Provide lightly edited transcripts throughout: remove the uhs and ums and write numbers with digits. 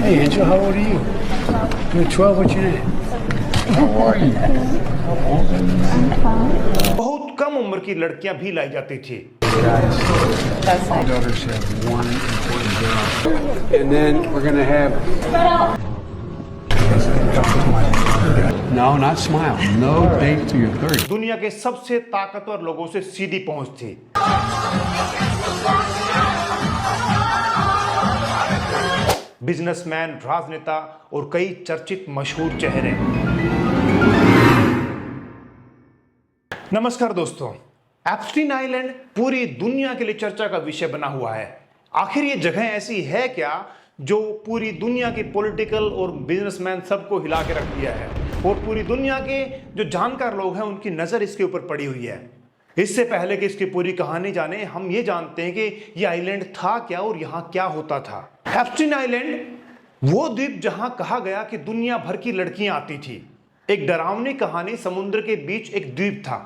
Hey, Angel, how old are you? You're 12. What's your name? How are you? बहुत कम उम्र की लड़कियां भी लाई जाती थी। Guys, my daughters have one important job. And then we're going to have... No, not smile. No date till you're 30. दुनिया के सबसे ताकतवर लोगों से सीधी पहुंच थी। बिजनेसमैन, राजनेता और कई चर्चित मशहूर चेहरे। नमस्कार दोस्तों, एप्स्टीन आइलैंड पूरी दुनिया के लिए चर्चा का विषय बना हुआ है। आखिर ये जगह ऐसी है क्या जो पूरी दुनिया के पॉलिटिकल और बिजनेसमैन सबको हिला के रख दिया है और पूरी दुनिया के जो जानकार लोग हैं उनकी नजर इसके ऊपर पड़ी हुई है। इससे पहले कि इसकी पूरी कहानी जाने, हम ये जानते हैं कि ये आइलैंड था क्या और यहाँ क्या होता था। एप्स्टीन आइलैंड वो द्वीप जहां कहा गया कि दुनिया भर की लड़कियां आती थी। एक डरावनी कहानी, समुद्र के बीच एक द्वीप था,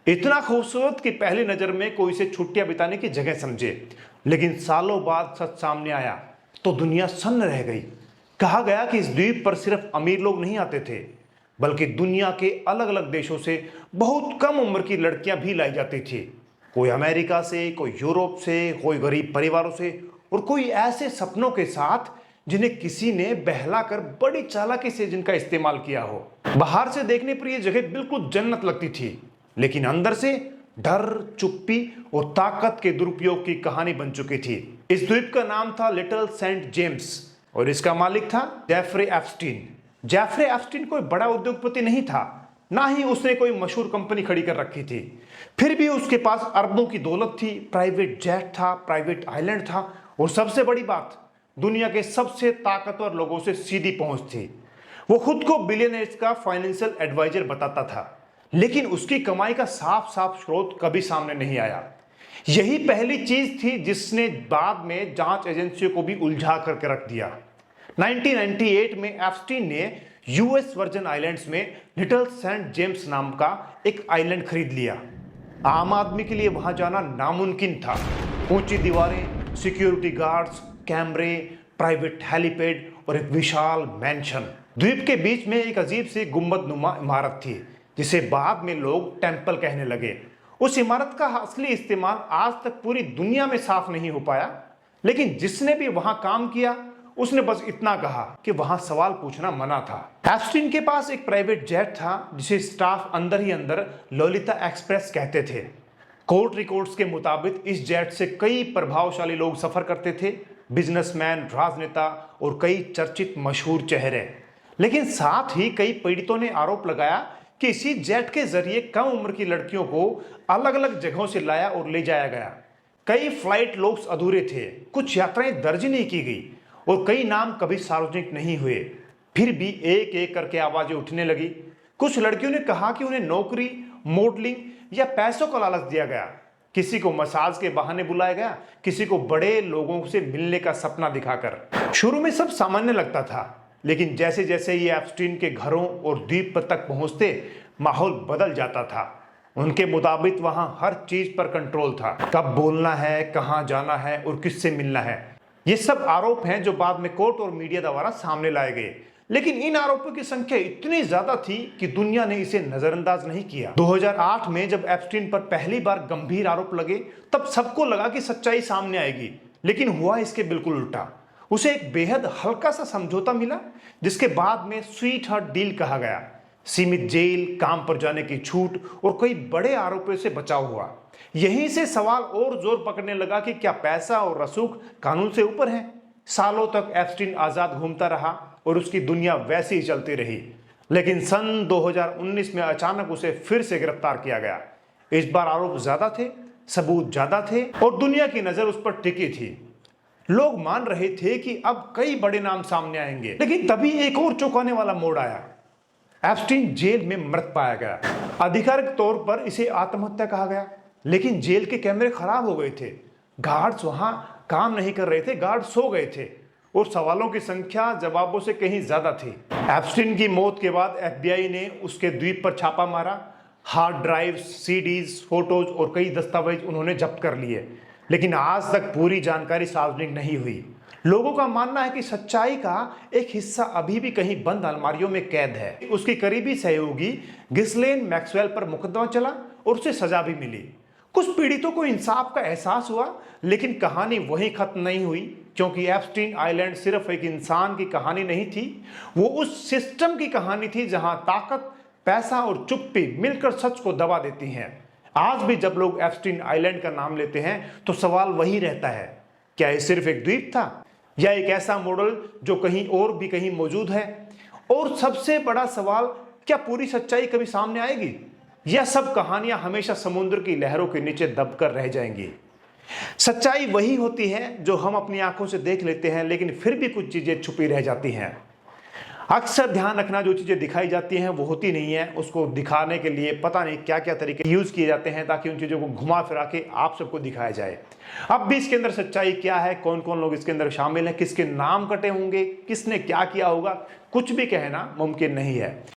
इतना खूबसूरत कि पहली नजर में कोई इसे छुट्टियां बिताने की जगह समझे। लेकिन सालों बाद सच सामने आया तो दुनिया सन्न रह गई। कहा गया कि इस द्वीप पर सिर्फ अमीर लोग नहीं आते थे, बल्कि दुनिया के अलग अलग देशों से बहुत कम उम्र की लड़कियां भी लाई जाती थी। कोई अमेरिका से, कोई यूरोप से, कोई गरीब परिवारों से और कोई ऐसे सपनों के साथ जिन्हें किसी ने बहलाकर बड़ी चालाकी से जिनका इस्तेमाल किया हो। बाहर से देखने पर यह जगह बिल्कुल जन्नत लगती थी, लेकिन अंदर से डर, चुप्पी और ताकत के दुरुपयोग की कहानी बन चुकी थी। इस द्वीप का नाम था लिटिल सेंट जेम्स और इसका मालिक था जेफरे एप्स्टीन। जेफरे एप्स्टीन कोई बड़ा उद्योगपति नहीं था, ना ही उसने कोई मशहूर कंपनी खड़ी कर रखी थी। फिर भी उसके पास अरबों की दौलत थी, प्राइवेट जेट था, प्राइवेट आइलैंड था और सबसे बड़ी बात, दुनिया के सबसे ताकतवर लोगों से सीधी पहुंच थी। वो खुद को बिलियनर्स का फाइनेंशियल एडवाइजर बताता था, लेकिन उसकी कमाई का साफ साफ स्रोत कभी सामने नहीं आया। यही पहली चीज थी जिसने बाद में जांच एजेंसियों को भी उलझा करके रख दिया। 1998 में एप्स्टीन ने यूएस वर्जिन आइलैंड्स में लिटिल सेंट जेम्स नाम का एक आइलैंड खरीद लिया। आम आदमी के लिए वहां जाना नामुमकिन था। ऊंची दीवारें, सिक्योरिटी गार्ड्स, कैमरे, प्राइवेट हेलीपैड और एक विशाल मैंशन। द्वीप के बीच में एक अजीब सी गुंबदनुमा इमारत थी जिसे बाद में लोग टेंपल कहने लगे। उस इमारत का असली इस्तेमाल आज तक पूरी दुनिया में साफ नहीं हो पाया, लेकिन जिसने भी वहां काम किया उसने बस इतना कहा कि वहां सवाल पूछना मना था। एप्स्टीन के पास एक प्राइवेट जेट था जिसे स्टाफ अंदर ही अंदर लोलिता एक्सप्रेस कहते थे। कोर्ट रिकॉर्ड्स के मुताबिक इस जेट से कई प्रभावशाली लोग सफर करते थे, बिजनेसमैन, राजनेता और कई चर्चित मशहूर चेहरे। लेकिन साथ ही कई पीड़ितों ने आरोप लगाया कि इसी जेट के जरिए कम उम्र की लड़कियों को अलग अलग जगहों से लाया और ले जाया गया। कई फ्लाइट लोग अधूरे थे, कुछ यात्राएं दर्ज नहीं की गई और कई नाम कभी सार्वजनिक नहीं हुए। फिर भी एक एक करके आवाजें उठने लगी। कुछ लड़कियों ने कहा कि उन्हें नौकरी, मॉडलिंग या पैसों का लालच दिया गया। किसी को मसाज के बहाने बुलाया गया, किसी को बड़े लोगों से मिलने का सपना दिखाकर। शुरू में सब सामान्य लगता था, लेकिन जैसे जैसे ये एप्स्टीन के घरों और द्वीप तक पहुंचते माहौल बदल जाता था। उनके मुताबिक वहां हर चीज पर कंट्रोल था। कब बोलना है, कहां जाना है और किससे मिलना है। ये सब आरोप हैं जो बाद में कोर्ट और मीडिया द्वारा सामने लाए गए, लेकिन इन आरोपों की संख्या इतनी ज्यादा थी कि दुनिया ने इसे नजरअंदाज नहीं किया। 2008 में जब एप्स्टीन पर पहली बार गंभीर आरोप लगे तब सबको लगा कि सच्चाई सामने आएगी, लेकिन हुआ इसके बिल्कुल उल्टा। उसे एक बेहद हल्का सा समझौता मिला जिसके बाद में स्वीट हार्ट डील कहा गया। सीमित जेल, काम पर जाने की छूट और कई बड़े आरोपों से बचाव हुआ। यहीं से सवाल और जोर पकड़ने लगा कि क्या पैसा और रसूख कानून से ऊपर है। सालों तक एप्स्टीन आजाद घूमता रहा और उसकी दुनिया वैसी ही चलती रही, लेकिन सन 2019 में अचानक उसे फिर से गिरफ्तार किया गया। इस बार आरोप ज्यादा थे, सबूत ज्यादा थे और दुनिया की नजर उस पर टिकी थी। लोग मान रहे थे कि अब कई बड़े नाम सामने आएंगे, लेकिन तभी एक और चौंकाने वाला मोड़ आया। एप्स्टीन जेल में मृत पाया गया। आधिकारिक तौर पर इसे आत्महत्या कहा गया, लेकिन जेल के कैमरे खराब हो गए थे, गार्ड्स वहां काम नहीं कर रहे थे, गार्ड सो गए थे और सवालों की संख्या जवाबों से कहीं ज्यादा थी। एप्स्टीन की मौत के बाद एफबीआई ने उसके द्वीप पर छापा मारा। हार्ड ड्राइव्स, सीडीज, फोटोज और कई दस्तावेज उन्होंने जब्त कर लिए, लेकिन आज तक पूरी जानकारी सार्वजनिक नहीं हुई। लोगों का मानना है कि सच्चाई का एक हिस्सा अभी भी कहीं बंद अलमारियों में कैद है। उसकी करीबी सहयोगी गिस्लेन मैक्सवेल पर मुकदमा चला और उसे सजा भी मिली। कुछ पीड़ितों को इंसाफ का एहसास हुआ, लेकिन कहानी वहीं खत्म नहीं हुई, क्योंकि एप्स्टीन आइलैंड सिर्फ एक इंसान की कहानी नहीं थी, वो उस सिस्टम की कहानी थी जहां ताकत, पैसा और चुप्पी मिलकर सच को दबा देती हैं। आज भी जब लोग एप्स्टीन आइलैंड का नाम लेते हैं तो सवाल वही रहता है, क्या ये सिर्फ एक द्वीप था या एक ऐसा मॉडल जो कहीं और भी कहीं मौजूद है? और सबसे बड़ा सवाल, क्या पूरी सच्चाई कभी सामने आएगी या सब कहानियां हमेशा समुद्र की लहरों के नीचे दबकर रह जाएंगी? सच्चाई वही होती है जो हम अपनी आंखों से देख लेते हैं, लेकिन फिर भी कुछ चीजें छुपी रह जाती हैं। अक्सर ध्यान रखना, जो चीजें दिखाई जाती हैं वो होती नहीं है। उसको दिखाने के लिए पता नहीं क्या क्या तरीके यूज किए जाते हैं ताकि उन चीजों को घुमा फिरा के आप सबको दिखाया जाए। अब भी इसके अंदर सच्चाई क्या है, कौन कौन लोग इसके अंदर शामिल हैं, किसके नाम कटे होंगे, किसने क्या किया होगा, कुछ भी कहना मुमकिन नहीं है।